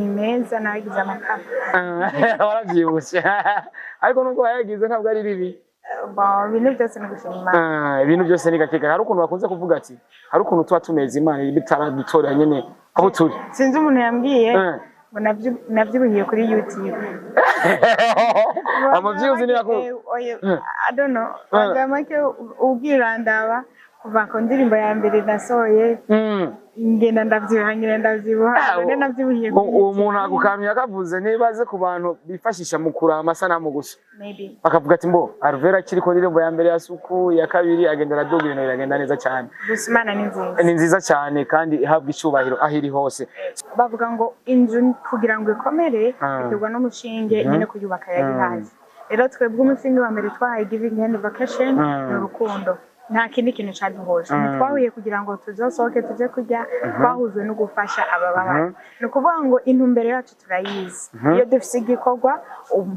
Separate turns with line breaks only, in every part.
meza nagize amakara
warabyibushe ariko nubwo wayagize ntabwo ari ribi
ibintu byose ni gushima Imana.
Ibintu byose ni gakeka. Hari ukuntu bakunze kuvuga ati hari ukuntu tuba tumeze Imana bitaradutora nyene aho turi.
Sinzi umuntu yambwiye ngo nabyibuhiye kuri YouTube.
Amaviews ni yako.
I don't know. Wajamake ubwira ndaba kuva ku ndirimbo ya mbere nasohoye. Ngenda ndavyibuha none nabyibuhiye.
Umuntu agukamya akavuze ntibaze ku bantu bifashisha mu kurama amasanamu gusa.
Maybe.
Bakavuga ati mbo Alvera kiri ku ndirimbo ya mbere ya Suku ya kabiri agenda araduga ibintu biragenda neza cyane.
Gusimana ni nziza.
Ni nziza cyane kandi ihabwa icubahiro ahiri hose.
Bavuga ngo inzu kugira ngo ikomere itegwa n'umushinge nyine kuyubaka yagihaje. Rero twebwe umusingi wa mbere twahaye giving hand vacation n'urukundo. Nta kindi kintu cyaduhoje. Twahuye kugira ngo tuzosohoke tuje kujya twahuzwe no gufasha abababa. No kuvuga ngo intumbere yacu turayizi. Iyo dufise igikorwa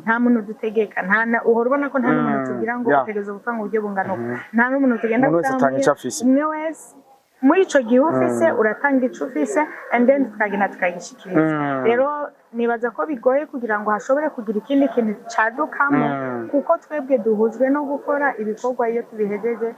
nta muntu dutegeka nta uhora ubona ko nta muntu tugira ngo utegereza gupfa ngo ujye bungana uko. Nta n'umuntu tugenda
gutanga
umwe wese muri ico gihe ufise uratanga ico ufise and then tukagenda tukagishikiriza. Rero nibaza ko bigoye kugira ngo hashobore kugira ikindi kintu cadukamo kuko twebwe duhujwe no gukora ibikorwa iyo tubihejeje.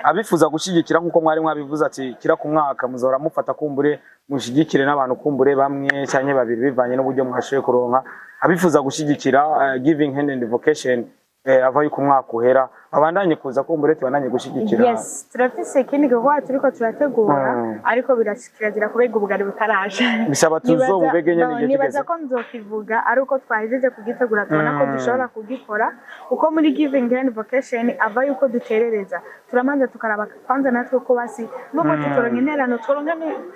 Abifuza gushigikira nkuko mwari mwabivuze ati kira ku mwaka muzora mufata kumbure mushigikire n'abantu kumbure bamwe cyane babiri bivanye n'uburyo mwashoye kuronka. Abifuza gushigikira giving hand and vocation avaye ku mwaka uhera abandanye kuza kumbure tubandanye gushigikira.
Yes, turafise ikindi gikorwa turiko turategura ariko birashikira kubega ubugari butaraje.
Bisaba tuzobubege nyene igihe
nibaza ko nzokivuga ariko twahejeje kugitegura tubona ko dushobora kugikora uko muri giving hand vocation avaye uko duterereza turamanza tukaraba kwanza natwe ko basi nubwo tutoronka interano turonka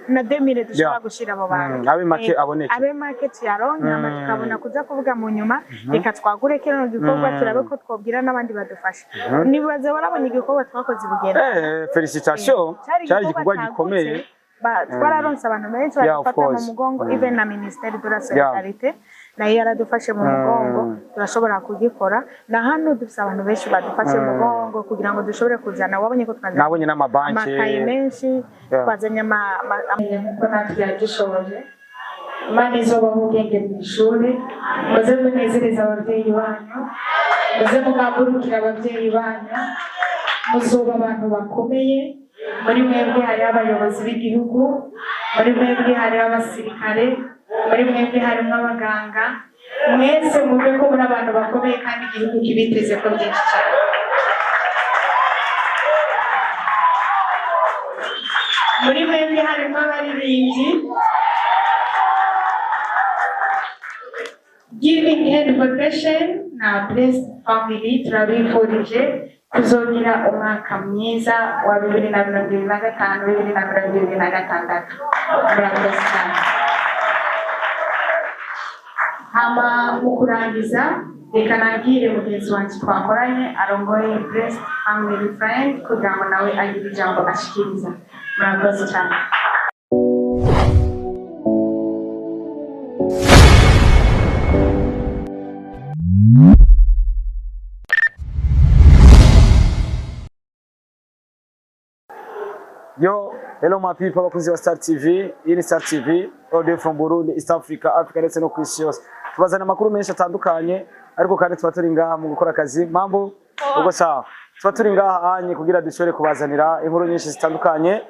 na 2000 dushobora gushira abo bantu
abe make aboneke
abe market yaronka tukabona kuza kuvuga mu nyuma reka twagure kino gikorwa turabe ko twobwira n'abandi badufasha. Nibaza barabonye igikorwa twakoze bugenda.
Felicitation cyari igikorwa gikomeye.
Twararonse abantu benshi badufata mu mugongo even na Ministère de la Solidarité nayo yaradufashe mu mugongo turashobora kugikora na hano dufite abantu benshi badufashe mu mugongo kugira ngo dushobore kuzana wabonye ko twazanye
nabonye n'amabanki
amakaye menshi twazanye dushoboje Imana izobaha ubwenge mu ishuri muze munezereza ababyeyi banyu muze mukangurukira ababyeyi banyu muzuba abantu bakomeye muri mwebwe hari abayobozi b'igihugu muri mwebwe hari abasirikare muri mwebwe harimo abaganga mwese mube ko muri abantu bakomeye kandi igihugu kibiteze ko byinshi cyane. Muri mwebwe harimo abaririmbyi Giving Hand Vocation na Blessed Family turabifurije kuzogira umwaka mwiza wa 2025-2026. Murakoze cyane. Hama mu kurangiza reka nagire mugenzi wanjye twakoranye arongoye Blessed Family Friend kugira ngo nawe agire ijambo ashikiriza. Murakoze cyane.
Yo, hello my people, bakunzi wa Star TV. Iyi ni Star TV, all day from Burundi, East Africa, ndetse no kwisi yose. Tubazana amakuru menshi atandukanye, ariko kandi tuba turi ngaha mu gukora akazi. Mambo, uko sawa. Tuba turi ngaha anye kugira dushobore kubazanira inkuru nyinshi zitandukanye.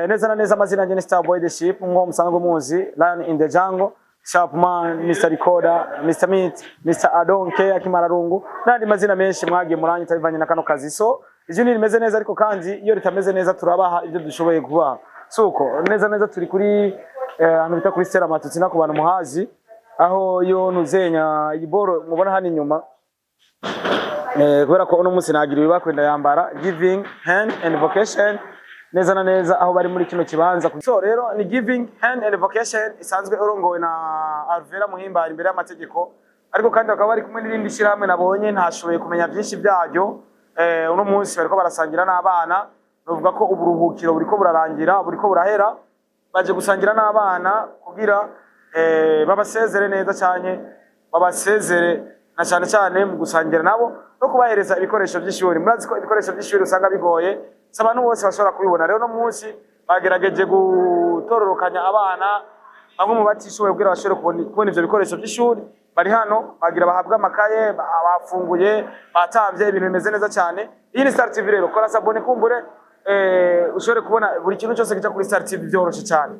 Neza na neza amazina yanjye ni Star Boy the Ship, nko musanzwe muzi, Lion in the Jungle, Sharpman, Mr. Recorder, Mr. Meat, Mr. Adonke, Akimararungu, n'andi mazina menshi mwagiye muranye tabivanye na kano kazi. So ijuni rimeze neza ariko kandi iyo ritameze neza turabaha ibyo dushoboye kubaha. Suko neza turi kuri ahantu bita kuri Stella Matutsi na ku bantu muhazi aho yo nuzenya iboro mubona hano inyuma kubera ko uno munsi nagiriwe bakwenda yambara Giving Hand and Vocation neza na neza aho bari muri kino kibanza. So rero ni Giving Hand and Vocation isanzwe urongowe na Alvera Muhimbari imbere y'amategeko ariko kandi bakaba bari kumwe n'irindi shirahamwe nabonye ntashoboye kumenya byinshi byaryo. Uno munsi bariko barasangira n'abana novuga ko uburuhukiro buriko burarangira buriko burahera baje gusangira n'abana kugira babasezere neza cyane babasezere na cyane mu gusangira nabo no kubahereza ibikoresho by'ishuri. Murazi ko ibikoresho by'ishuri usanga bigoye abantu bose bashobora kubibona. Rero no munsi bagerageje gutororokanya abana bamwe mu batishoboye kugira bashobore kubona ivyo bikoresho by'ishuri bari hano bagira bahabwa amakaye bafunguye batamvye ibintu bimeze neza cyane. Iyi ni Star TV rero kora sabone kumbure ushobore kubona buri kintu cyose kica kuri Star TV byoroshe cyane.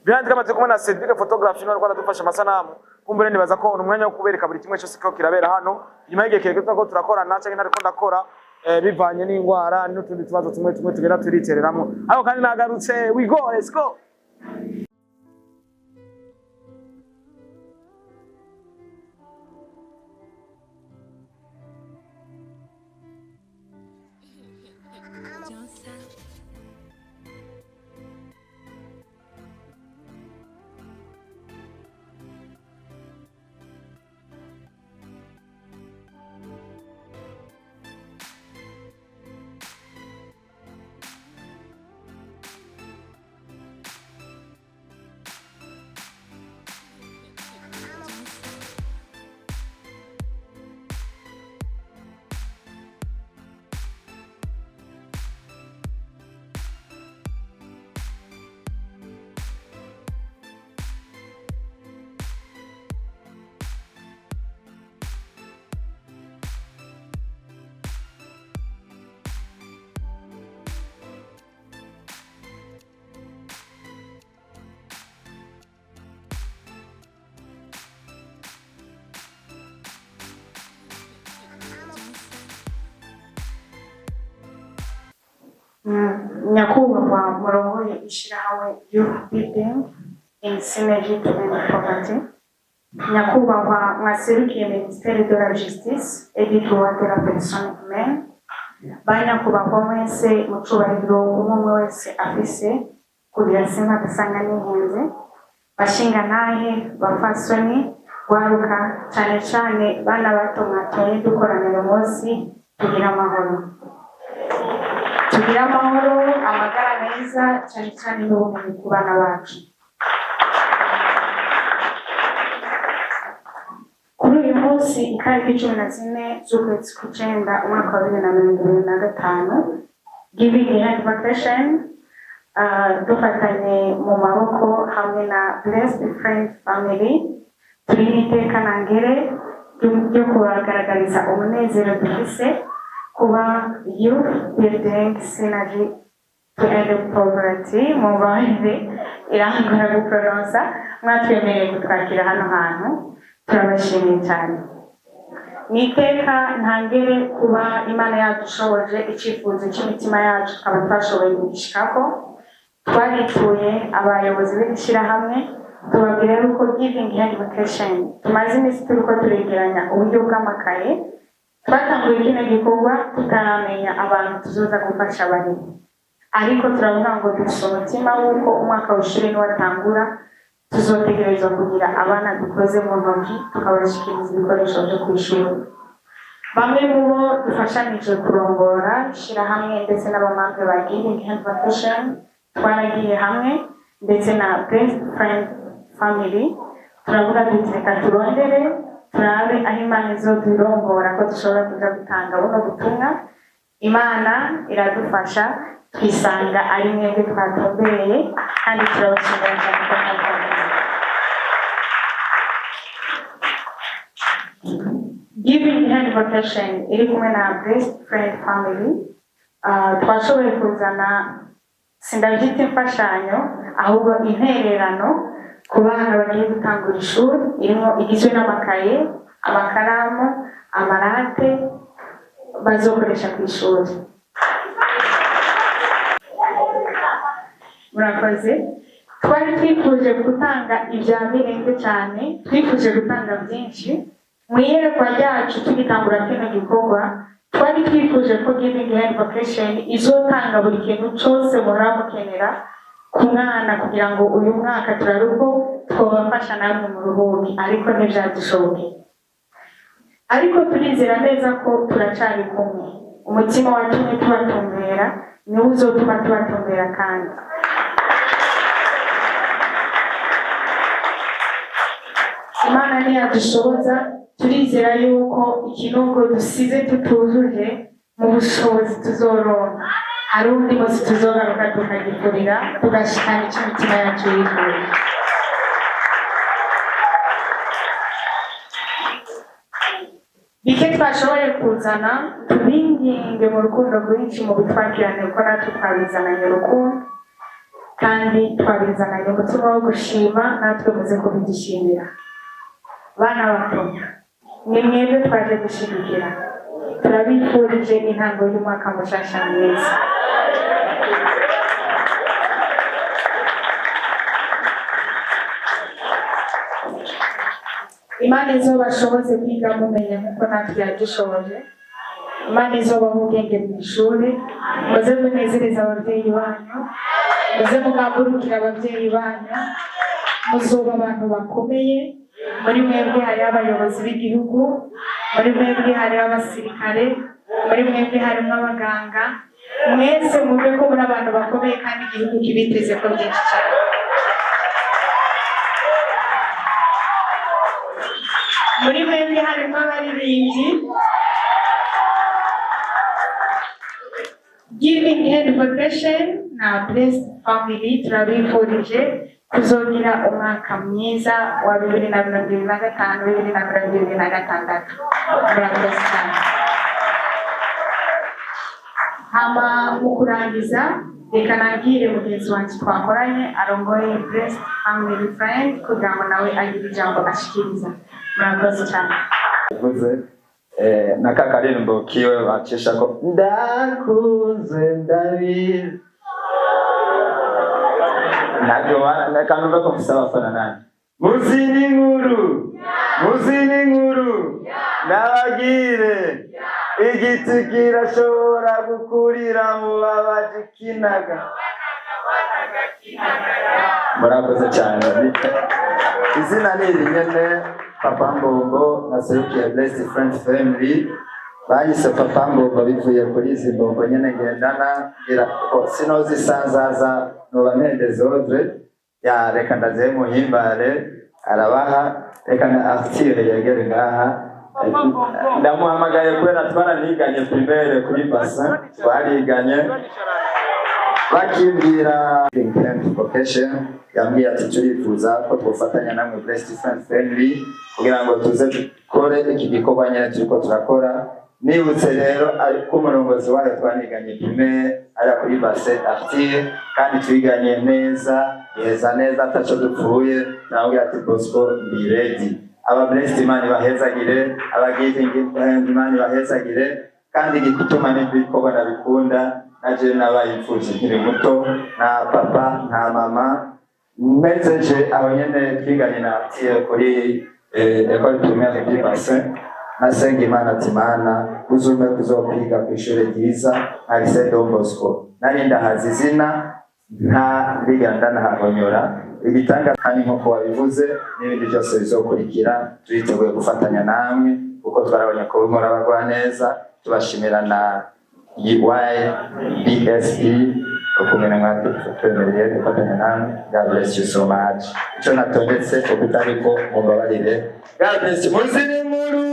Bihandi kamaze kubona Cedric photography no rwanda dufasha amasanamu kumbure nibaza ko umwanya wo kubereka buri kimwe cyose ko kirabera hano nyuma y'igihe kirekire ko turakorana cyangwa nariko ndakora bivanye n'ingwara n'utundi tubazo tumwe tugenda turitereramo aho kandi nagarutse we go let's go.
Nyakubahwa murongoye ishirahamwe Youth Building in Synergy to End Poverty, Nyakubahwa mwaserukiye Ministere de la Justice et du droit de la personne humaine, banyakubahwa mwese mucubahiro umwe wese afise kugira sima gasanga n'impunzi, bashingantahe bafasoni gwaruka cyane cyane bana bato mwatoye dukoranira munsi tugira amahoro. Tugira amahoro, amagara meza cyane cyane n'ubumenyi ku bana bacu. Kuri uyu munsi itariki 14 z'ukwezi kw'icenda umwaka wa 2025 Giving a Hand Vacation dufatanye mu maboko hamwe na Blessed Friend Family turi n'iteka nangere ryo kubagaragariza umunezero dufise kuba Youth Building Synergy to End Poverty mu bahire irangora gupronounsa mwatwemereye kutwakira hano hantu turabashimiye cyane. Niteka ntangere kuba Imana yadushoboje icyifuzo cy'imitima yacu tukaba twashoboye kugishikako. Twarituye abayobozi b'ishirahamwe tubabwira yuko Giving Hand Vacation tumaze iminsi turiko turegeranya uburyo bw'amakaye. Twatanguye kino gikorwa tutaramenya abantu tuzoza gufasha barimo, ariko turavuga ngo dufite umutima w'uko umwaka w'ishuri niwatangura tuzotegerezwa kugira abana dukoze mu ntoki tukabashikiriza ibikoresho byo kwishuri. Bamwe mu bo dufashanije kurongora ishirahamwe ndetse n'abamambe ba Giving Hand Vacation twaragiye hamwe ndetse na Best Friend Family turavuga duti reka turondere turabe aho Imana izodurongora ko dushobora kuja gutanga buno butumwa. Imana iradufasha twisanga ari mwebwe twatombereye kandi turabashimira cyane ko mwakoze. Giving Hand Vacation iri kumwe na Best Friend Family twashoboye kuzana sindabyita imfashanyo ahubwo intererano ku bana bagiye gutangura ishuri irimo igizwe n'amakaye, amakaramu, amarate bazokoresha ku ishuri. Murakoze. Twari twifuje gutanga ibya mirenge cyane, twifuje gutanga byinshi. Mu iyerekwa ryacu tugitangura kino gikorwa twari twifuje ko Giving Hand Vacation izotanga buri kintu cyose muhora mukenera ku mwana kugira ngo uyu mwaka turaruko twabafasha namwe mu ruhugi, ariko ntibyadushoboke. Ariko turizera neza ko turacari kumwe. Umutima watumye tubatumbera niwo uzotuma tubatumbera kandi. Imana niyadushoboza turizera yuko ikinogo dusize tutuzuje mu bushobozi tuzoronka hari undi munsi tuzogaruka tukagifurira tugashikana icyo imitima yacu yifuza. bike twashoboye kuzana tubinginge mu rukundo rwinshi mu bitwakirane kuko natwe twabizananye urukundo kandi twabizananye umutima wo gushima natwe muze kubigishimira. Bana bato ni mwebwe twaje gushigikira, turabifurije intango y'umwaka mushasha mwiza. Imana izobashoboze kwiga mumenya nkuko natwe yadushoboje. Imana izobaha ubwenge mu ishuri, muze munezereza ababyeyi banyu, muze mugambukira ababyeyi banyu, muzoba abantu bakomeye. Muri mwebwe hariho abayobozi b'igihugu, muri mwebwe hariho abasirikare, muri mwebwe harimo abaganga. Mwese mwumve ko muri abantu bakomeye kandi igihugu kibiteze ko byinshi cyane. Muri mwebwe harimo abaririmbyi. Giving Hand Foundation na Blessed Family turabifurije kuzogira umwaka mwiza wa 2025-2026. Murakoze cyane. Hama mu kurangiza reka nabwire mugenzi wanjye twakoranye arongoye Blessed Family Friend kugira ngo nawe agire ijambo ashikiriza. Murakoze cyane.
Na kakarimbo kiwe bacisha ko ndakunze ndabizi nabyo nakanumva ko mfise abafana nani muzini nkuru nabagire igiti kirashobora gukurira mu babaji kinaga. Murakoze cyane. Izina ni nyene Papa Mbongo naserukiye Blessed Friends Family. Bahise Papa Mbongo bivuye kuri izi mbongo nyene ngendana ngira sinozi sanzaza noba ntendeze odre ya reka ndaze muhimbare arabaha reka na artire yegere ngaha ndamuhamagaye kubera twaraniganye primaire kuri bassin twariganye bakimbira vocation yambwiye ati turifuza ko twofatanya namwe Blessed Friends Family kugira ngo tuze dukore iki gikorwa nyene turiko turakora. Nibutse rero ariko umurongozi wayo twaniganye primaire ari kuri bassin artire kandi twiganye neza neza ataco dupfuye nawe ati Bosco ndi ready. Aba Blessed Imana bahezagire, aba Giving Imana bahezagire kandi igituma n'ibikorwa nabikunda naje nabayipfuje nkiri muto na papa na mama message abo nyene twiganye na tie kuri école primaire de Bassin nasenga Imana ati Mana uzume kuzokwiga ku ishure ryiza Lycée Don Bosco nari ndahazi izina nta biganda nahahonyora ibitanga kandi nko wabivuze n'ibindi byose bizokurikira turiteguye gufatanya namwe kuko twarabonye ko muri abagwa neza tubashimira na YBSP ukumena mwate twemereye gufatanya namwe. God bless you so much. Ico natondetse ukutariko mubabarire. God bless you. Muzini nkuru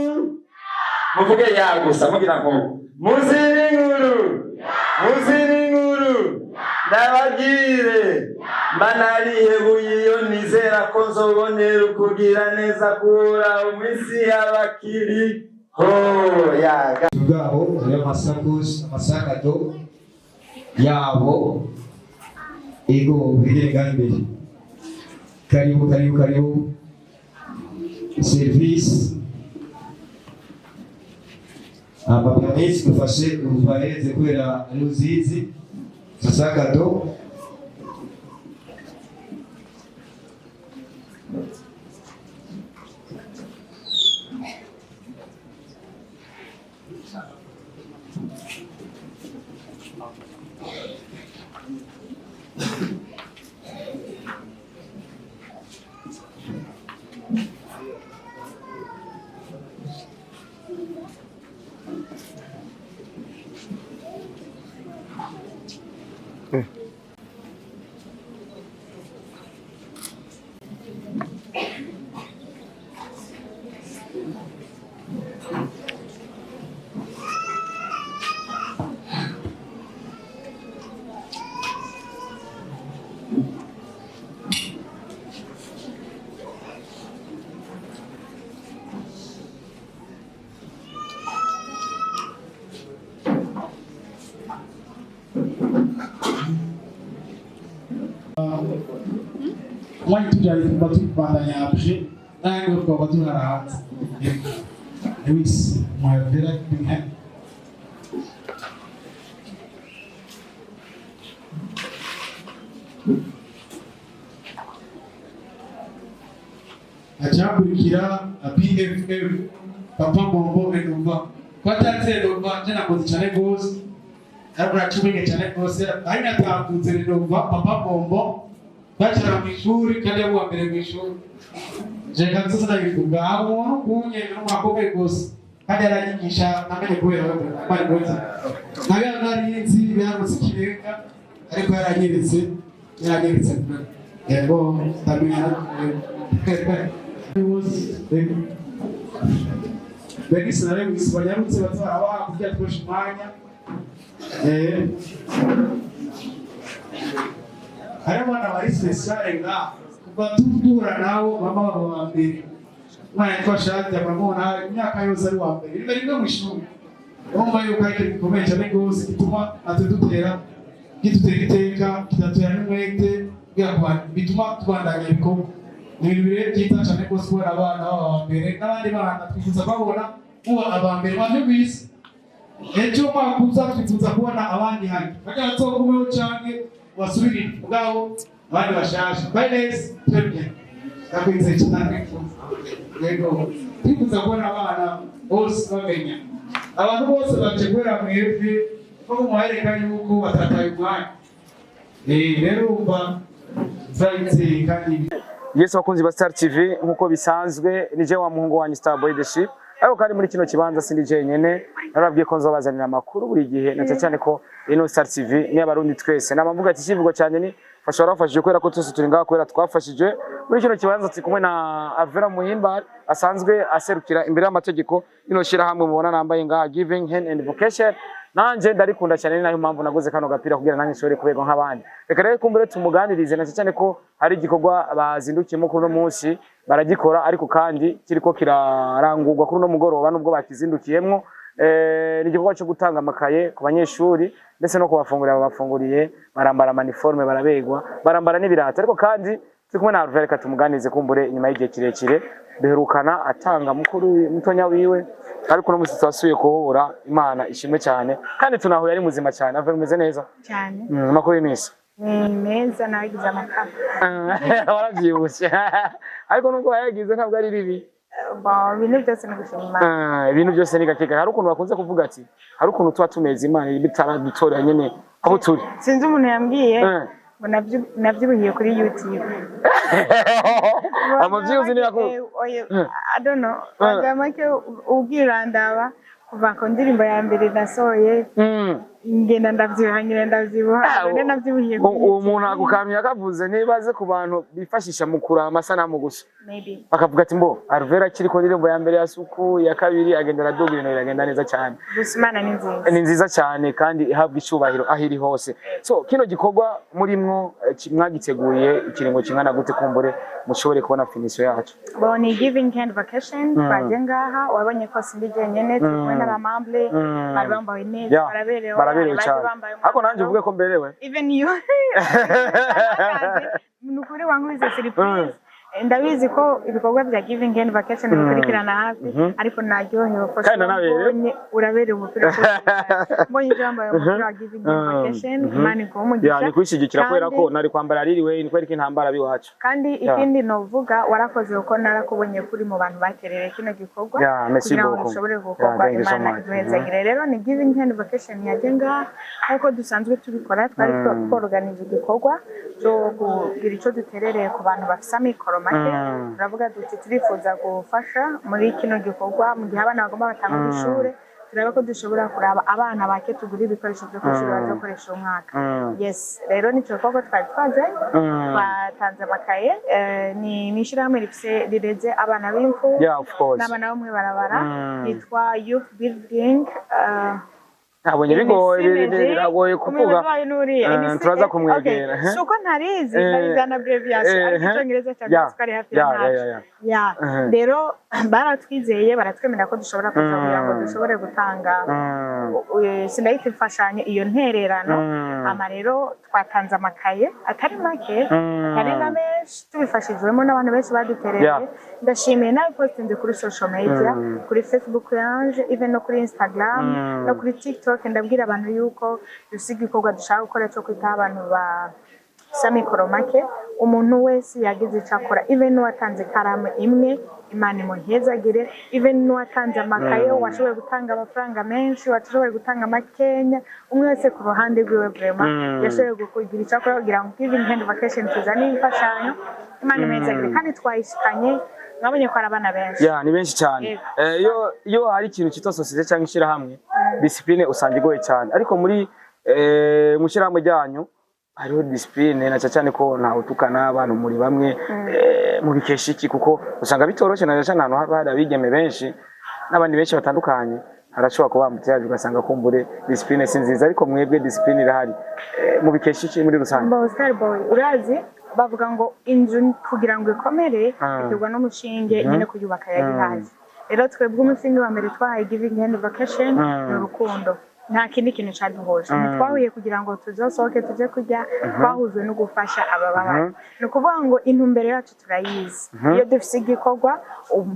muvuge yagusa mugira ngo muzini nkuru nabagire manarihe buyiyo nizera ko nzobonera kugira neza kura umisi y'abakiri ho yaga
bwabo ya masakato yabo ego birenga imbere. Karibu service abapanisi mufashe ubahereze kwera ruzizi masakato
umwanya tujyanye kuba tubandanya apje nange twaba tunarahanze Lewis Mwavera Bingham achakurikira PFF Papa Bombo Enova kwatanze Enova tena kozi cyane gose ariko racubenge cyane gose ari natambuze Enova Papa Bombo bachara mu ishuri kandi abo mbere mu ishuri je kanzo ndabivuga abo kunye n'umukobwa gose kandi arayigisha namenye kubera bari gose naga narinzi byarutse kirenga ariko yaranyeretse yego ndamenya Begisi na Lewis banyarutse batwara kurya twosha umwanya hari abana bari special nga kuva tuhura nabo mama wabo wa mbere umwana twashaka amabona imyaka yose ari wa mbere rimwe mu ishuri urumva yuko ari ikintu gikomeye cyane rwose gituma natwe dutera iteka kidatera n'umwete bituma tubandanya ibikorwa ni ibintu bire byiza cyane rwose kubona abana baba mbere n'abandi bana twifuza babona kuba abambere bamwe bisi ejo mwakuza twifuza kubona abandi hano bajya batsogumeho cyane basubirire ubwabo abandi bashaje bayinesi twebwe ndakwinze cyane yego twifuza kubona abana bose bamenya abantu bose bategura mwebwe ko muhereka yuko batataye umwanya rero umva zayitse kandi
Yesu bakunzi ba Star TV nkuko bisanzwe nije wa muhungu wanyu Star Boy the Ship ariko kandi muri kino kibanza sindi je nyene narabwiye ko nzobazanira amakuru buri gihe nace cyane ko ino Star TV ni abarundi twese nabavuga ati kivugo cyane ni fasha rafashije kwera ko twese turi ngaho kwera twafashije muri kino kibanza tikumwe na Avera Muhimba asanzwe aserukira imbere y'amategeko ino shira hamwe mubona nambaye ngaha Giving Hand and Vocation nanje ndarikunda cyane nayo mpamvu naguze kano gapira kugira nanjye nshobore kubego nk'abandi reka rero kumbure tumuganirize nace cyane ko hari igikorwa bazindukiyemo kuri no munsi baragikora ariko kandi kiriko kirarangurwa kuri no mugoroba nubwo bakizindukiyemo ni igikorwa cyo gutanga amakaye ku banyeshuri ndetse no kubafungurira babafunguriye barambara maniforme barabegwa barambara n'ibirata ariko kandi kumwe na Alvera katumuganize kumbure inyuma y'igihe kirekire beherukana atanga mukuru mutonya wiwe ariko no musitsi wasuye kuhura Imana ishimwe cyane kandi tunahuye ari muzima cyane Alvera umeze neza
cyane
makuru y'imisi
meza nagize amakara
warabyibushe ariko nubwo yagize ntabwo ari ribi
ibintu byose ni gushima
ibintu byose ni gakeka hari ukuntu bakunze kuvuga ati hari ukuntu tuba tumeze Imana bitaradutorera nyene aho turi
sinzi umuntu yambwiye nabyibuhiye kuri YouTube
amaviews ni yako
I don't know wagamake ubwira ndaba kuva ko ndirimbo ya mbere nasoye ngenda ndavyibuha none navyibuhiye
uwo muntu agukamya akavuze nibaze ku bantu bifashisha mu kurama amasanamu gusa
maybe
akavuga ati mbo Alvera kiri ko ndirimbo ya mbere ya suku ya kabiri agenda araduga ibintu biragenda neza cyane
Gusmana ni
nziza cyane kandi ihabwa icubahiro ahiri hose so kino gikorwa murimwo mwagiteguye ikiringo kingana gute kumbure mushobore kubona finisho yacu
ni Giving Hand Vacation twaje ngaha wabonye ko sindi jenyene tubona n'abamamble bari bambaye neza baraberewe
cyane ariko nanjye uvuge ko mberewe
even you nukuri wangubize surprise ndabizi ko ibikorwa bya Giving Hand Vacation bikurikirana hafi ariko naryohewe ko uraberewe umupira mbonye jambaye umupira wa Giving Hand Vacation mani ko umugisha
yani kwishigikira kwera ko nari kwambara ririwe ni kwereka intambara biwacu
kandi ikindi novuga warakoze uko narakubonye kuri mu bantu baterere kino gikorwa
kugira ngo
ushobore gukorwa Imana ibezagire rero ni Giving Hand Vacation yagenga ariko dusanzwe tubikora twari tworganiza igikorwa cyo kugira ico duterereye ku bantu bafisa mikoro turavuga duti turifuza gufasha muri kino gikorwa mu gihe abana bagomba batanga ishure turaba ko dushobora kuraba abana bake tugura ibikoresho byo kwishuri bazakoresha umwaka yes rero nico gikorwa twari twaje batanze amakaye ni nishirahamwe rifise rireze abana b'imfu n'abana bo mwe barabara yitwa Youth Building
nabonye bigoye biragoye kuvuga turaza kumwegera
suko ntarizi ndarizana abbreviation ariko icyongereza cyangwa kari hafi ya rero baratwizeye baratwemera ko dushobora kuza kugira ngo dushobore gutanga sindahita imfashanyo iyo ntererano ama rero twatanze amakaye atari make atari na menshi tubifashijwemo n'abantu benshi badutereye ndashimiye nawe postinze kuri social media kuri Facebook yanje even no kuri Instagram no kuri TikTok ndabwira abantu yuko dufite igikorwa dushaka gukora cyo kwita abantu ba samikoro make umuntu wese yagize icakora even n'uwatanze karamu imwe Imana imuhezagire even n'uwatanze amakaye washoboye gutanga amafaranga menshi washoboye gutanga makenya umwe wese ku ruhande rwiwe vraiment yashoboye kugira icakora kugira ngo giving hand vacation tuzane imfashanyo Imana imuhezagire kandi twayishikanye mwabonye ko arabana benshi
ni benshi cyane iyo hari ikintu cyitwa societe cyangwa ishirahamwe discipline usanga igoye cyane ariko muri mushirahamwe ryanyu hariho discipline na cyane ko ntawe utukana abantu muri bamwe mu bikesha iki kuko usanga bitoroshe na cyane ahantu haba hari abigeme benshi n'abandi benshi batandukanye harashobora kuba mutyaje ugasanga kumbure discipline si nziza ariko mwebwe discipline irahari mu bikesha iki muri rusange
Starboy urazi bavuga ngo inzu kugira ngo ikomere itegwa n'umushinge nyine kuyubaka yagihaje rero twebwe umusingi wa mbere twahaye giving hand vacation n'urukundo nta kindi kintu cyaduhoje twahuye kugira ngo tuzosohoke tuje kujya twahuzwe no gufasha abababaye ni ukuvuga ngo intumbero yacu turayizi iyo dufite igikorwa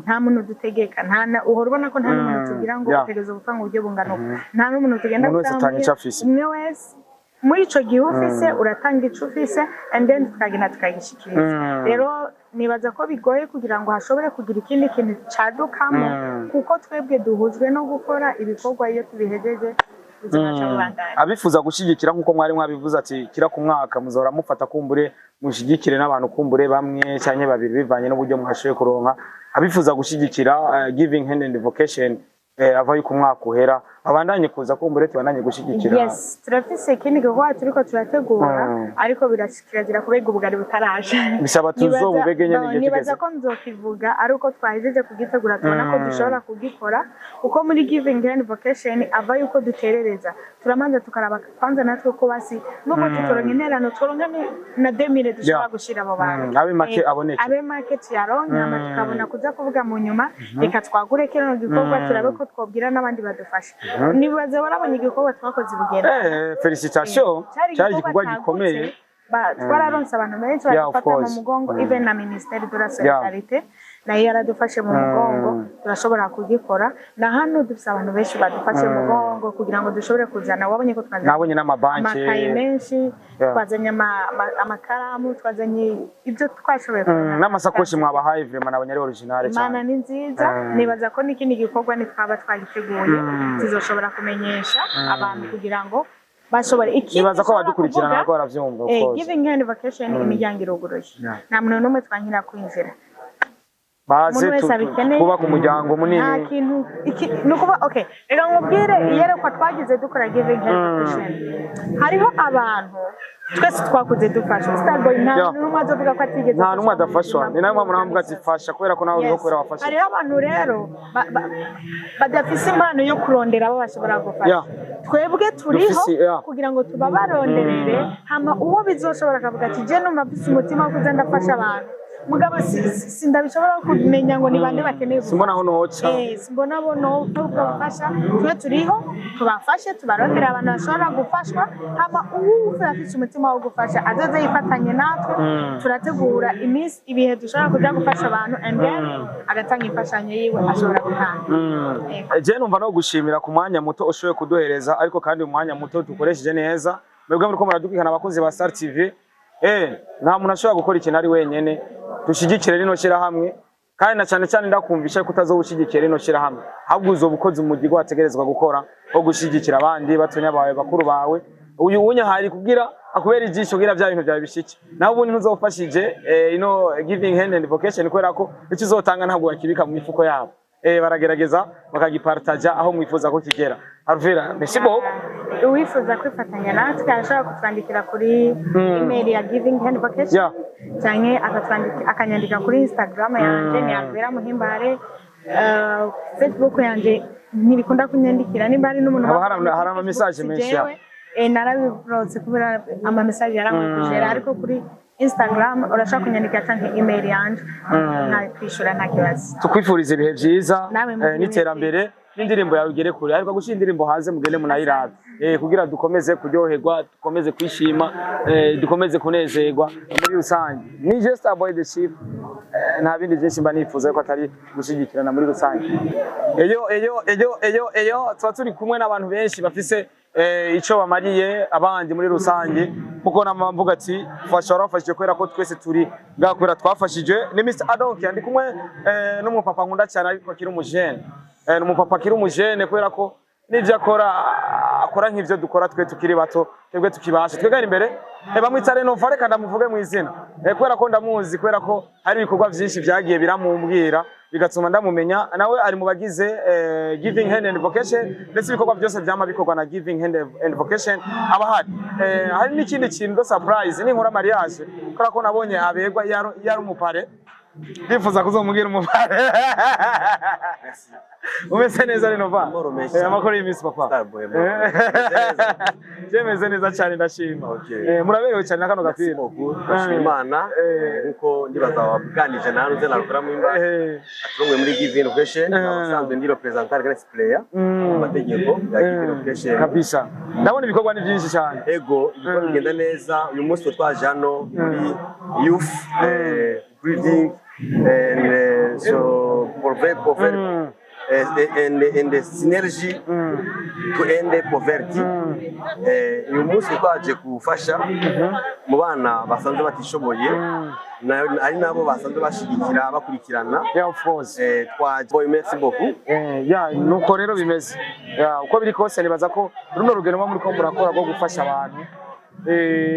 nta muntu dutegeka uhora ubona ko nta n'umuntu tugira ngo utegereza gutanga uburyo bungana uko nta n'umuntu tugenda gutanga umwe wese muri ico gihe ufise uratanga ico ufise and then tukagenda tukagishikiriza rero nibaza ko bigoye kugira ngo hashobore kugira ikindi kintu cadukamo kuko twebwe duhujwe no gukora ibikorwa iyo tubihejeje
abifuza gushigikira nkuko mwari mwabivuze ati kira ku mwaka muzora mufata kumbure mushigikire n'abantu kumbure bamwe cyane babiri bivanye n'uburyo mwashoye kuronka abifuza gushigikira giving hand and vocation avaye ku mwaka uhera abandanye kuza kumbure tubandanye gushigikira
yes turafise ikindi gikorwa turiko turategura ariko birashikiragira kubega ubugari butaraje
bisaba tuzobubege nyene igihe
nibaza ko nzokivuga ariko twahejeje kugitegura tubona ko dushobora kugikora uko muri giving hand vocation avaye uko duterereza turamanza tukaraba kwanza natwe ko basi nuko tutoronka interano turonka na 2000 dushobora gushira abo bantu
abe make aboneke
abe market yaronka tukabona kuza kuvuga mu nyuma reka twagure kino gikorwa turabe ko twobwira n'abandi badufasha nibaza barabonye igikorwa twakoze bugenda
felicitation cyari igikorwa gikomeye
twararonse abantu benshi badufata mu mugongo even na ministeri de la solidarité nayo yaradufashe mu mugongo turashobora kugikora na hano dufite abantu benshi badufashe mu mugongo kugira ngo dushobore kuzana wabonye ko twazanye
nabonye n'amabanki
amakaye menshi twazanye amakaramu twazanye ibyo twashoboye
n'amasakoshi mwabahaye vraiment nabonye ari original cyane
Imana ni nziza nibaza ko n'ikindi gikorwa nitwaba twagiteguye tuzoshobora kumenyesha abantu kugira ngo bashobora
nibaza ko badukurikirana nako baravyumva
giving hand vacation imiryango iruguruye nta muntu n'umwe twankira kwinjira
baze kuba ku muryango munini
nta kintu nukuba okay reka nkubwire iyerekwa twagize dukora giving hand vacation hariho abantu twese twakuze dufasha Starboy nta n'umwe azovuga ko atigeze
nta n'umwe adafashwa ni nayo mpamvu navuga ati fasha kubera ko nawe uriho kubera wafasha
hariho abantu rero badafise impano yo kurondera abo bashobora gufasha twebwe turiho kugira ngo tubabaronderere hama uwo bizoshobora akavuga ati je numva mfise umutima wo kuza ndafasha abantu mugabo sindabishobora kumenya ngo ni bande bakeneye
simbona aho noca
simbona bo no kubafasha twe turiho tubafashe tubarondera abantu bashobora gufashwa hama uwuze afite umutima wo gufasha azaze yifatanye natwe turategura iminsi ibihe dushobora kuja gufasha abantu and then agatanga imfashanyo yiwe ashobora gutanga
je numva no gushimira ku mwanya muto ushoboye kuduhereza ariko kandi umwanya muto dukoresheje neza mwebwe muri ko muradukikana abakunzi ba Star TV nta muntu ashobora gukora ikintu ari wenyene dushigikire rino shira hamwe kandi na cyane cyane ndakumvisha ko utazobushigikira rino shira hamwe ahubwo uzobukoze umugirwa wategerezwa gukora wo gushigikira abandi batonya bawe bakuru bawe uyu unya hari kugira akubera ijisho kugira bya bintu byawe bishike naho ubundi ntuzofashije giving hand and vocation kubera ko icyo uzotanga ntabwo bakibika mu mifuko yabo baragerageza bakagipartaja aho mwifuza ko kigera Arvera merci beaucoup
uwifuza kwifatanya natwe ashobora kutwandikira kuri email ya giving hand vacation cyane akanyandika kuri Instagram yanjye ni Arvera Muhimbare Facebook yanje ntibikunda kunyandikira nimba ari n'umuntu
hari ama message menshi
narabibrose kubera ama message yaramukujera ariko kuri Instagram urashaka kunyandikira cyangwa email yanje nakwishura nta kibazo.
Tukwifuriza ibihe byiza n'iterambere n'indirimbo yawe igere kure ariko gushira indirimbo hanze mugende munayirabe kugira dukomeze kuryoherwa dukomeze kwishima dukomeze kunezerwa muri rusange. Ni just avoid the chief nta bindi byinshi mba nifuza ko atari gushigikirana muri rusange. Eyo tuba turi kumwe n'abantu benshi bafise ico bamariye abandi muri rusange kuko namvuga ati wafashije kubera ko twese turi ngakora twafashije ni Mr Adonk ndi kumwe n'umupapa nkunda cyane ariko akiri umujene n'umupapa akiri umujene kubera ko nivyo akora nk'ivyo dukora twe tukiri bato twebwe tukibasha twegara imbere bamwita Renova reka ndamuvuge mu izina kubera ko ndamuzi kubera ko hari ibikorwa byinshi byagiye biramumbwira bigatuma ndamumenya nawe ari mu bagize Giving Hand and Vocation ndetse ibikorwa byose byama bikorwa na Giving Hand and Vocation abahari hari n'ikindi kintu surprise ni nkora mariage kubera ko nabonye abegwa yari umupare ndifuza kuzomubwira umupare umeze neza Renova amakuru y'imisi papa jemeze neza cyane ndashima muraberewe cyane nakano gapira
Imana nkuko ndibaza waganije naruze narukora mu imba aturumwe muri Giving Vocation abasanzwe ndi representative Grace Player mu mategeko ya Giving Vocation
kabisa ndabona ibikorwa ni byinshi cyane
ego ibikorwa bigenda neza uyu munsi twaje hano muri youth breeding and so provide and the synergy to end poverty uyu munsi twaje gufasha mu bana basanzwe batishoboye ari nabo basanzwe bashigikira bakurikirana
of course
twaje merci beaucoup
nuko rero bimeze uko biri kose nibaza ko runo rugendo muri ko murakora rwo gufasha abantu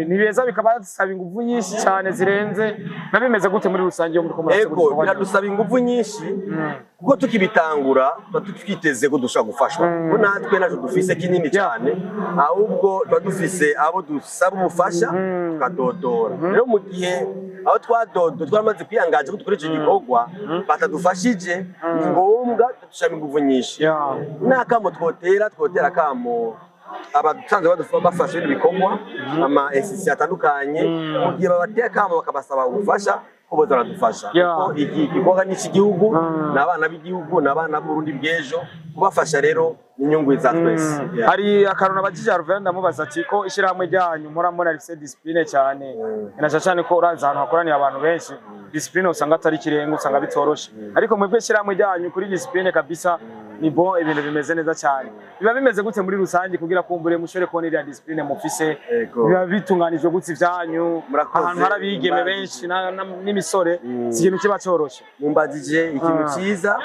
nibeza bikaba dusaba ingufu nyinshi cyane zirenze nabimeze gute muri rusange yo muri ko
ego biradusaba ingufu nyinshi kuko tukibitangura twiteze ko dushaka gufashwa ko natwe naje dufise kinini cyane ahubwo dufise abo dusaba ubufasha tukadodora rero mu gihe aho twamaze kwiyangaje ko dukora icyo gikorwa batadufashije ni ngombwa dushaka ingufu nyinshi nakamo twotera kamo abasanzwe bafashe ibikorwa ama institution atandukanye mu gihe babateye kamo bakabasaba ubufasha ko boza baradufasha kuko iki gikorwa ni cy'igihugu n'abana b'igihugu n'abana b'Urundi bw'ejo kubafasha rero inyungu za twese
hari akarona bagije Arvenda ndamubaza ati ko ishiramwe ryanyu murambona rifise discipline cyane inacha cyane ko uranza ahantu hakoraniye abantu benshi discipline usanga atari kirenga usanga bitoroshe ariko mwebwe ishiramwe ryanyu kuri discipline kabisa ni bon ibintu bimeze neza cyane biba bimeze gute muri rusange kugira kumbure mushore kubona iriya discipline mufise biba bitunganijwe gutse ivyanyu ahantu harabigeme benshi n'imisore si ikintu kiba coroshe
mumbazije ikintu cyiza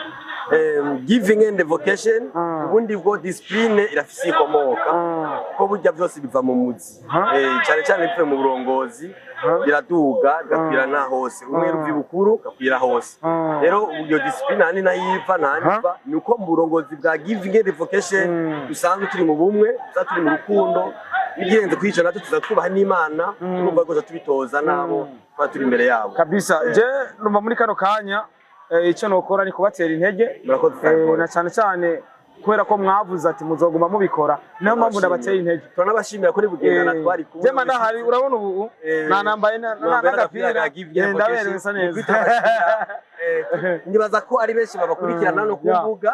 Giving and Vocation ubundi bwo discipline irafise ikomoka ko burya byose biva mu muzi cyane cyane bivuye mu burongozi biraduga gakwirana hose umwe ruvi bukuru gakwira hose rero iyo discipline ani nayiva naniva nuko mu burongozi bwa Giving and Vocation dusanzwe turi mu bumwe turi mu rukundo nigenze kwica natwe tuzatwubaha n'Imana urumva ko tubitoza nabo turi imbere yabo
kabisa je numva muri kano kanya icyo nokora ni kubatera intege na cyane cyane kubera ko mwavuze ati muzoguma mubikora niyo mpamvu ndabateye intege
turanabashimira kuri bugendana twari kumwe
jema ndahari urabona ubu nanambaye n'agapira ndaberewe nsa neza
ndibaza ko ari benshi babakurikirana no kumbuga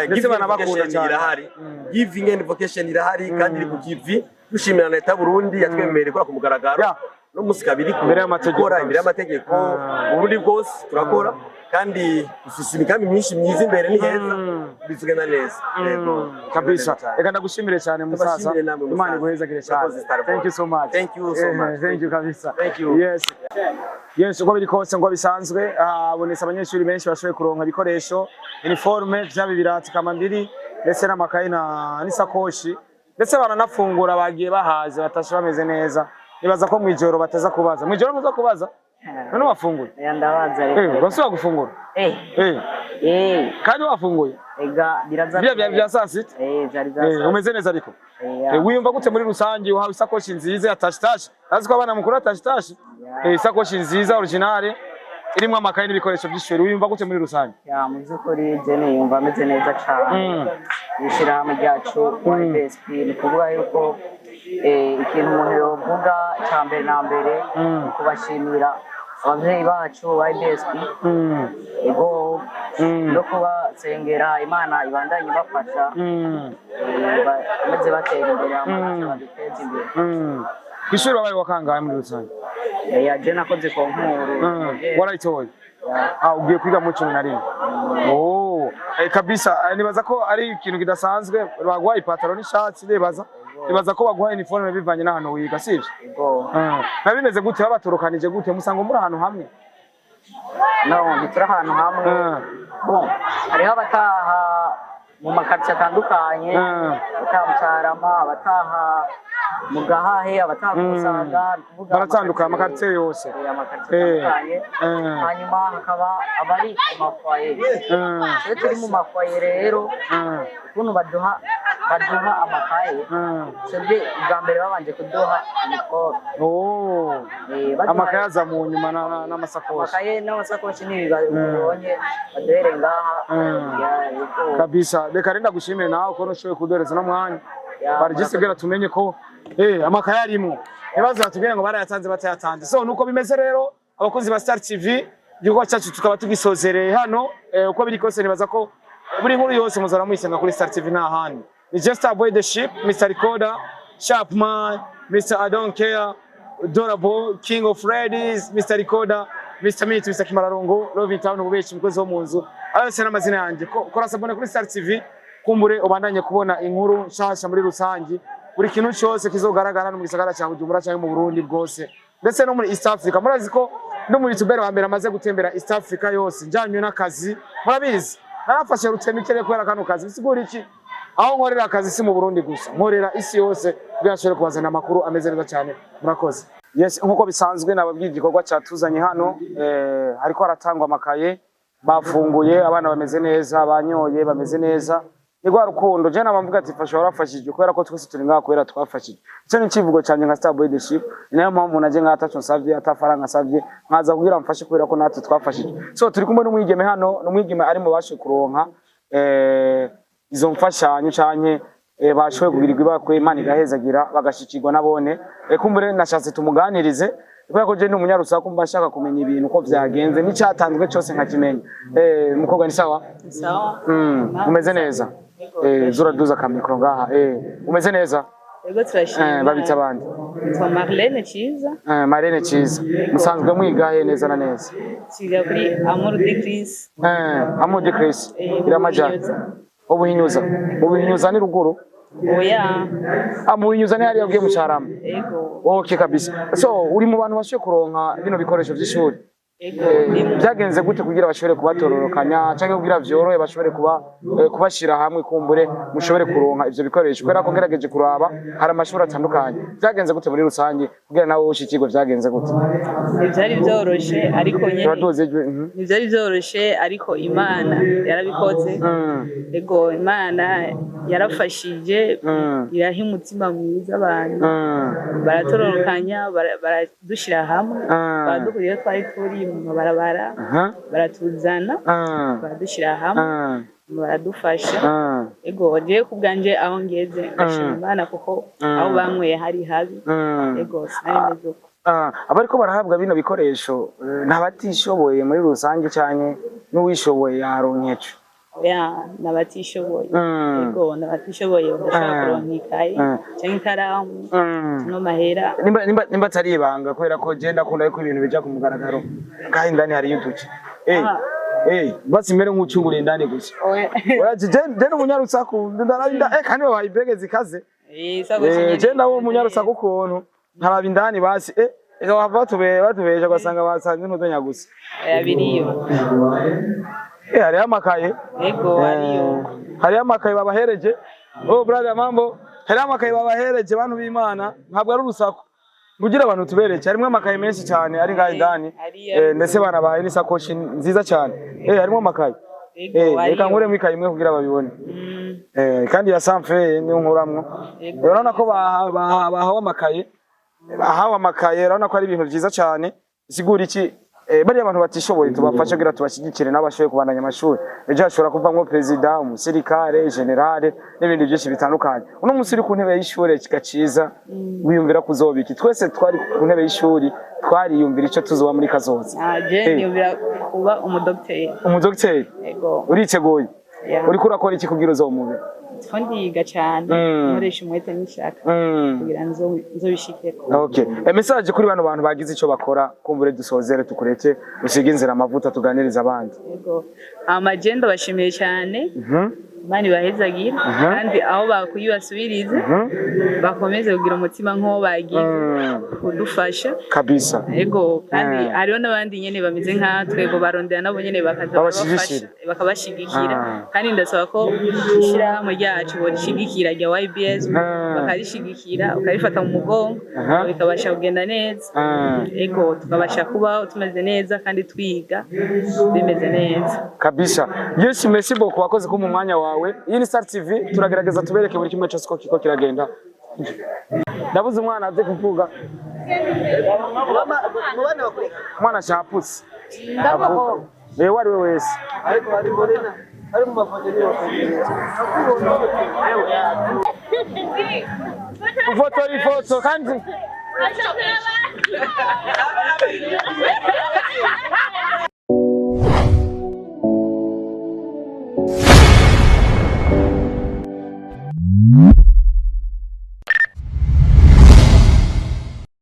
Giving Vocation irahari Giving and Vocation irahari kandi iri ku TV dushimira na leta Burundi yatwemereye kora ku mugaragaro no musi kabiri
imbere
y'amategeko ubundi bwose turakora kandi dufise imigambi myinshi myiza imbere ni heza bizugana neza yego
kabisa reka ndagushimire cyane musaza Imana iguhezagire cyane thank you so much
thank you
kabisa
thank you
yes uko biri kose ngo bisanzwe abonetse abanyeshuri benshi bashoboye kuronka ibikoresho uniforme byaba birati kamambiri ndetse n'amakaye n'isakoshi ndetse baranafungura bagiye bahaze batashe bameze neza nibaza ko mwijoro bataza kubaza mwijoro muza kubaza none wafunguye
ndabaza rero
basubira gufungura kandi wafunguye
ega biraza
bya saa sita
byari
umeze neza ariko wiyumva gute muri rusange uhawe isakoshi nziza ya tashitashi azi ko abana mukuru tashitashi isakoshi nziza originale irimo amakaye n'ibikoresho by'ishuri wiyumva gute muri rusange?
Ya mu by'ukuri je niyumva ameze neza cyane. Ishyirahamwe ryacu YBSP ni kuvuga yuko ikintu umuntu yovuga cya mbere na mbere kubashimira abavyeyi bacu YBSP ego no kubasengera Imana ibandanye bafasha bameze batera imbere amaze baduteza imbere.
Kwishuri wabaye wakangaye muri rusange?
Je nakoze konkuru.
Warayitoye? Ugiye kwiga mu 11. Kabisa nibaza ko ari ikintu kidasanzwe bagwa ipataro n'ishati nibaza ko bagwa uniforme bivanye n'ahantu wiga sivyo?
Ego.
Nabimeze gute babatorokanije gute musanga muri ahantu hamwe?
No, bitira ahantu hamwe. Hariho abataha mu makartier atandukanye, abataha mu Carama, abataha mu Gahahe, abataha mu Musaga, kuvuga
baratandukanye amakartier yose.
Amakartier atandukanye. Hanyuma hakaba abari mu mafoyer. Iyo turi mu mafoyer rero ukuntu baduha amakaye sebye bwa mbere babanje kuduha imikoro.
Amakaye aza mu nyuma n'amasakoshi.
Amakaye n'amasakoshi n'ibibonye baduhere ngaha.
Kabisa reka renda gushimire nawe ko noshoboye kuduhereza no mwanya barigisigera tumenye ko amakaye arimo ibibazo batubwira ngo barayatanze batayatanze. So nuko bimeze rero abakozi ba Star TV igikorwa cyacu tukaba tugisozereye hano uko biri kose nibaza ko buri nkuru yose muzara muyisenga kuri Star TV nta handi. Ni Just a Boy the Ship, Mr. Recorder, Sharpman, Mr. I Don't Care, Dorable, King of Ladies, Mr. Recorder, Mr. Meet, Mr. Kimararongo, Love in Town ubeshi mukozi wo munzu. Ayose n'amazina yanjye. Kora sabone kuri Star TV kumbure ubandanye kubona inkuru nshasha muri rusangi. Buri kintu cyose kizogaragara mu gisagara cya Bujumbura cyangwa mu Burundi bwose. Ndetse no muri East Africa. Murazi ko no muri YouTuber wa mbere amaze gutembera East Africa yose njyanywe n'akazi. Murabizi. Narafashe rutemikere kwera kano kazi. Bisigura iki? Aho nkorera akazi si mu Burundi gusa. Nkorera isi yose byashobora kubazana amakuru ameze neza cyane. Murakoze. Yes, nkuko bisanzwe nababwiye igikorwa cyatuzanye hano hariko haratangwa amakaye bafunguye abana bameze neza banyoye bameze neza. Nigwa rukundo je nabamvuga ati fasha warafashije kubera ko twese turi ngaho kubera twafashije. Icyo ni kivugo cyane nka Star Boy the Ship. Niyo mpamvu naje ngatacho nsavye atafaranga nsavye nkaza kugira mfashe kubera ko natwe twafashije. So turi kumwe n'umwigeme hano n'umwigeme ari mu bashe kuronka izo mfashanyo cyane bashoboye kugirirwa ibakwe Imana igahezagira bagashikirwa nabone. Kumbure nashatse tumuganirize kubera ko je ndi umunyarusaku mba nshaka kumenya ibintu uko vyagenze n'icyatanzwe cyose nkakimenya. Mukobwa ni sawa?
Sawa.
Umeze neza? Zura duza kamikro ngaha. Umeze neza?
Ego turashimye.
Babita abandi.
Twa Marlene Chiza.
Marlene Chiza. Musanzwe mwigahe neza na neza?
Kiga kuri Amour de Christ.
Amour de Christ. Iramajana. Ubuhinyuza ni ruguru?
Oya.
Amuhinyuza ni hariya ugiye mu Carama.
Ego.
Okay kabisa. So uri mu bantu bashoye kuronka bino bikoresho by'ishuri?
Ego.
Byagenze gute kugira bashobore kubatororokanya cyangwa kugira vyorohe bashobore kubashira hamwe kumbure mushobore kuronka ivyo bikoresho kubera ko ngerageje kuraba hari amashuri atandukanye. Byagenze gute muri rusange kugira nawe ushikirwe byagenze gute?
Ivyari byoroshe ariko nyene. Ivyari byoroshe ariko Imana yarabikoze. Ego Imana yarafashije iraha umutima mwiza abantu baratororokanya baradushira hamwe baradukuriye twari turi mu mabarabara baratuzana baradushira hamwe baradufasha. Ego je kubganje aho ngeze ashima Imana kuko aho banyweye hari habi. Ego sinari meze uko.
Abariko barahabwa bino bikoresho ntabatishoboye muri rusange cyane n'uwishoboye yaronkeje.
Ya nabatishoboye. Ego nabatishoboye badashaka kuronka ikaye cyangwa ikaramu no mahera.
Nimba atari ibanga kubera ko je ndakunda ko ibintu bija ku mugaragaro kandi ndani hari yutuki. Basi mbere nk'ucungura indani gusa. Oya je n'umunyarusaku ndarabinda kandi babaye ibege zikaze. Je nawo umunyarusaku kuntu ntaraba indani basi ega bava batubeje gasanga basanze n'udonya gusa.
Oya biriyo.
Hariyo amakaye.
Ego hariyo.
Hariyo amakaye babahereje. Oh brother mambo. Hariyo amakaye babahereje bantu b'Imana ntabwo ari urusaku. Kugira abantu tubereke harimo amakaye menshi cyane ari ngaho indani. Ndetse bana bahaye n'isakoshi nziza cyane. Harimo amakaye. Reka nkure mu ikaye imwe kugira babibone. Kandi ya sanfe ni nkuramwo. Urabona ko bahawe amakaye. Bahawe amakaye urabona ko ari ibintu byiza cyane. Isigura iki bari abantu batishoboye tubafasha kugira tubashyigikire n'abashoboye kubandanya amashuri ejo hashobora kuvamwo perezida umusirikare generale n'ibindi byinshi bitandukanye uno munsi uri ku ntebe y'ishuri kigaciza wiyumvira kuzobiki twese twari ku ntebe y'ishuri twariyumvira icyo tuzoba muri kazoza
je niyumvira kuba
umudokiteri uriteguye uriko urakora iki kugira uzomube
ndiga cyane nkoresha umwete n'ishaka kugira nzobishikeko.
Okay, message kuri bano bantu bagize icyo bakora kumbure dusozere tukureke usige inzira amavuta tuganiriza abandi.
Yego amagendo bashimiye cyane Imana ibahezagira kandi aho bakuyibasubirize bakomeze kugira umutima nk'uwo bagize kudufasha kabisa. Yego kandi hariho n'abandi nyene bameze nkatwe ngo barondera nabo nyene bakaza bakabashigikira kandi ndasaba ko ishyirahamwe ryacu borishigikira rya YBS bakarishigikira ukarifata mu mugongo bikabasha kugenda neza. Yego tukabasha kubaho tumeze neza kandi twiga bimeze neza
kabisa. Yes, merci beaucoup wakoze ko mu mwanya wawe. Iyi ni Star TV turagerageza tubereke buri kimwe cyose kiko kiragenda. Ndabuze umwana aze kuvuga. Mwana shaputse. Ndabako. Wari we wese. Ariko ari borena. Ari mu mafoteli yo. Foto kandi